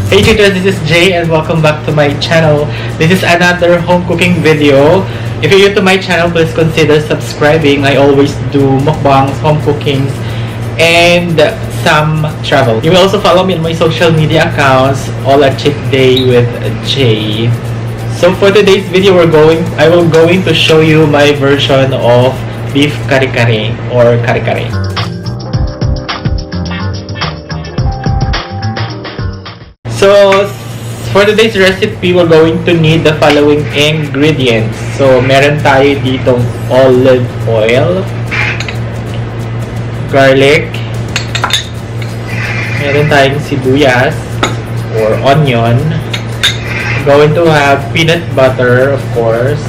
Hey cheaters, this is Jay and welcome back to my channel. This is another home cooking video. If you're new to my channel, please consider subscribing. I always do mukbangs, home cookings, and some travel. You will also follow me on my social media accounts, all at Cheat Day with Jay. So for today's video, I will going to show you my version of beef kare kare or kare kare. So, for today's recipe, we're going to need the following ingredients. So, meron tayo ditong olive oil, garlic, meron tayong sibuyas or onion. We're going to have peanut butter, of course.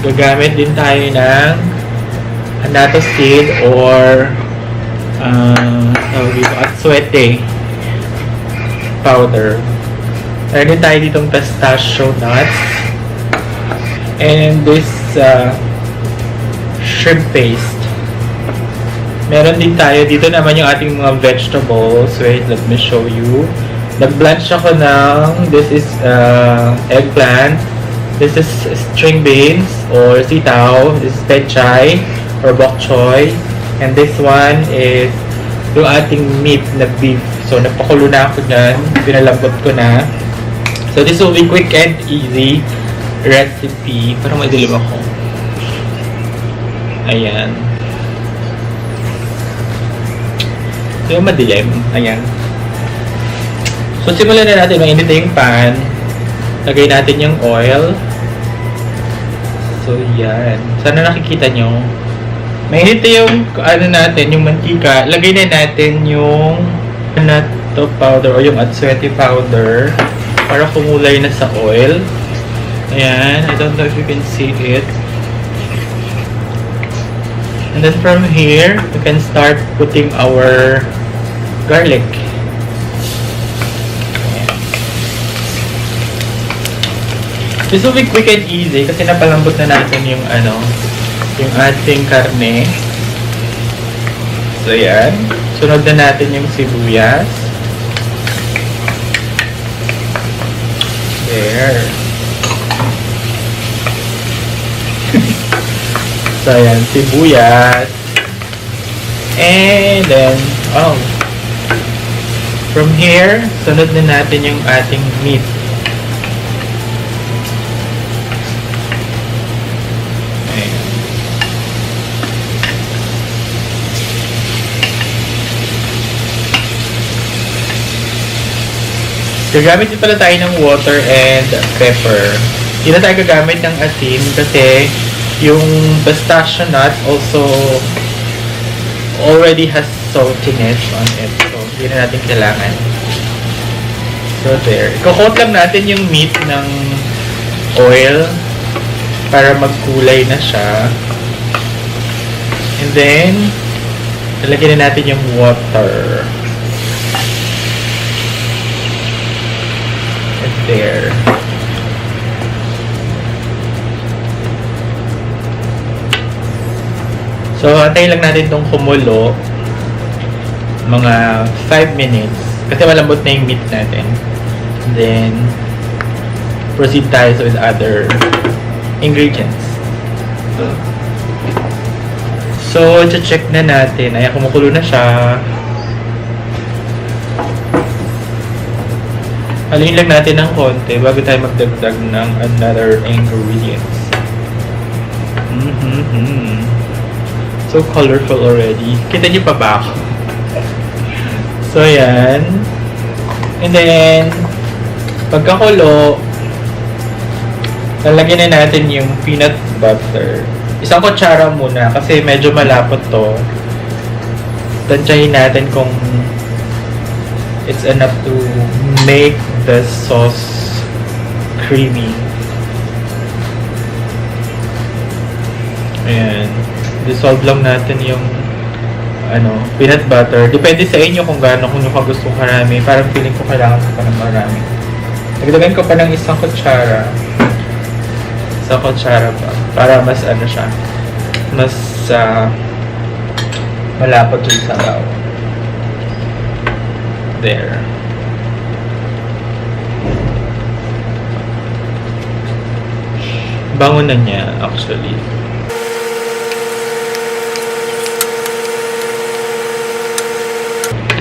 Gagamit din tayo ng annatto seed or atswete powder. Meron din tayo ditong pistachio nuts and this shrimp paste. Meron din tayo dito naman yung ating mga vegetables. Wait, let me show you. Nag-blanch ako ng this is eggplant, this is string beans or sitaw, this is pechay or bok choy, and this one is yung ating meat na beef. So, nagpakulo na ako dyan. Pinalambot ko na. So, this will be quick and easy recipe. Parang madilim ako. Ayan. So, yung madilim. Ayan. So, simulan na natin. Mainit na yung pan. Lagay natin yung oil. So, yan. Sana nakikita nyo. Mainit na yung natin, yung mantika. Lagay na natin yung annatto powder o yung atswete powder para kumulay na sa oil. Ayan. I don't know if you can see it. And then from here, we can start putting our garlic. Ayan. This will be quick and easy kasi napalambot na natin yung yung ating karne. So, yan. Sunod na natin yung sibuyas. There. So, yan. Sibuyas. And then, from here, sunod na natin yung ating meat. Gagamit din pala tayo ng water and pepper. Hindi na tayo gagamit ng asin kasi yung pistachio nut also already has saltiness on it. So, hindi na natin kailangan. So, there. Ikakot lang natin yung meat ng oil para magkulay na siya. And then, lalagyan na natin yung water. There. So, antayin lang natin itong kumulo mga 5 minutes kasi malambot na yung meat natin. And then, proceed tayo with other ingredients. So, check na natin. Ayan, kumukulo na siya. Haluin lang natin ng konti bago tayo magdagdag ng another ingredients. So colorful already. Kita niyo pa ba ako? So yan. And then, pagkakulo, lalagyan na natin yung peanut butter. Isang kutsara muna kasi medyo malapot to. Tansyahin natin kung it's enough to make the sauce creamy. Ayan. Dissolve lang natin yung peanut butter. Depende sa inyo kung gaano kung nyo gusto karami. Parang feeling ko kailangan ko pa ng marami. Nagdagan ko pa ng isang kutsara. Isang kutsara pa. Para mas siya. Mas malapot yung sabaw. There. Bango na niya, actually.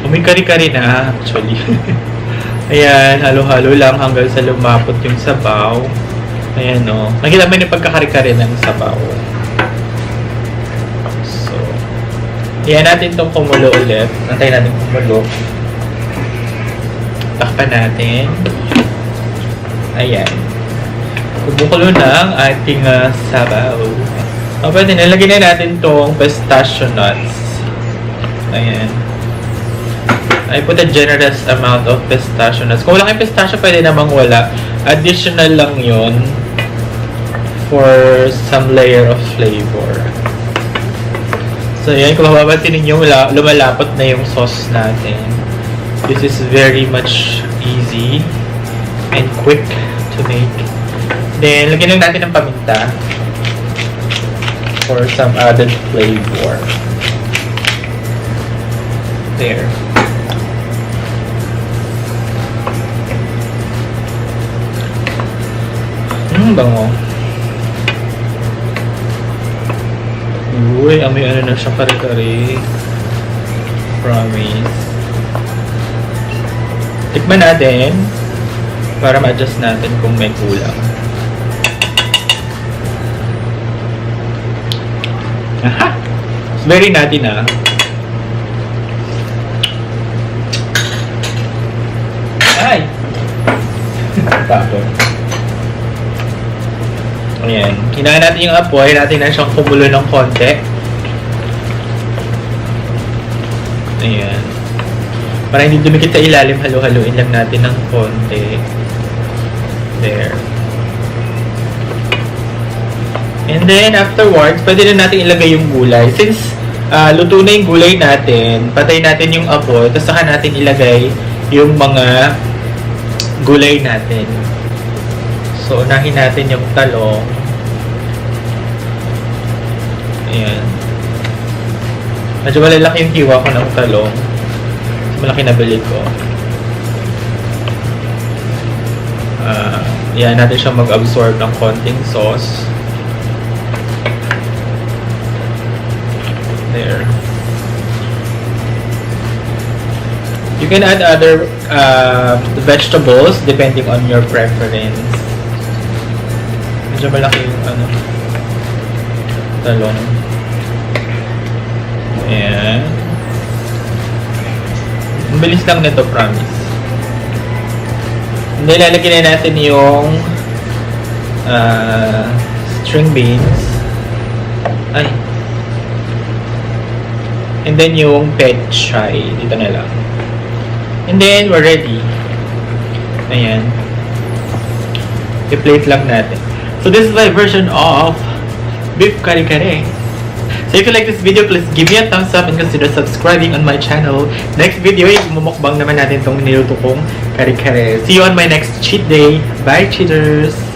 May kare-kare na, actually. Ayan, halo-halo lang hanggang sa lumapot yung sabaw. Ayan, o. Nakita mo yung pagkakare-kare ng sabaw. So, ayan natin itong kumulo ulit. Nantay natin kumulo. Takpan natin. Ayan. Kumukulo na ang ating sabaw. O, pwede, nilagyan na natin itong pistachio nuts. Ayan. I put a generous amount of pistachio nuts. Kung wala kayong pistachio, pwede namang wala. Additional lang yun for some layer of flavor. So, yan. Kung mababansin ninyo, lumalapot na yung sauce natin. This is very much easy and quick to make. Then, lagyan lang natin ng paminta for some added flavor. There. Bango. Uy, amoy ano na siya, kare-kare. Promise. Tikman natin para ma-adjust natin kung may kulang. Aha! It's very nutty na. Ay! Tapos. Ayan. Hinaan natin yung apoy. Natin na siyang kumulo ng konti. Ayan. Para hindi dumikit sa ilalim, halo-haloin lang natin ng konti. There. And then, afterwards, pwede na natin ilagay yung gulay. Since luto na yung gulay natin, patay natin yung apoy, tapos saka natin ilagay yung mga gulay natin. So, unahin natin yung talong. Ayan. Medyo malalaki yung hiwa ko ng talong. Mas malaki na bili ko. Ayan, natin siya mag-absorb ng konting sauce. There. You can add other vegetables depending on your preference. Medyo malaki yung talong. Ayan. Ang bilis lang nito, promise. And then, lalagyan na natin yung string beans. Ay. And then, yung pechay. Dito na lang. And then, we're ready. Ayan. I-plate lang natin. So, this is my version of beef kare kare. So, if you like this video, please give me a thumbs up and consider subscribing on my channel. Next video, mumukbang naman natin itong niluto kong kare kare. See you on my next cheat day. Bye, cheaters!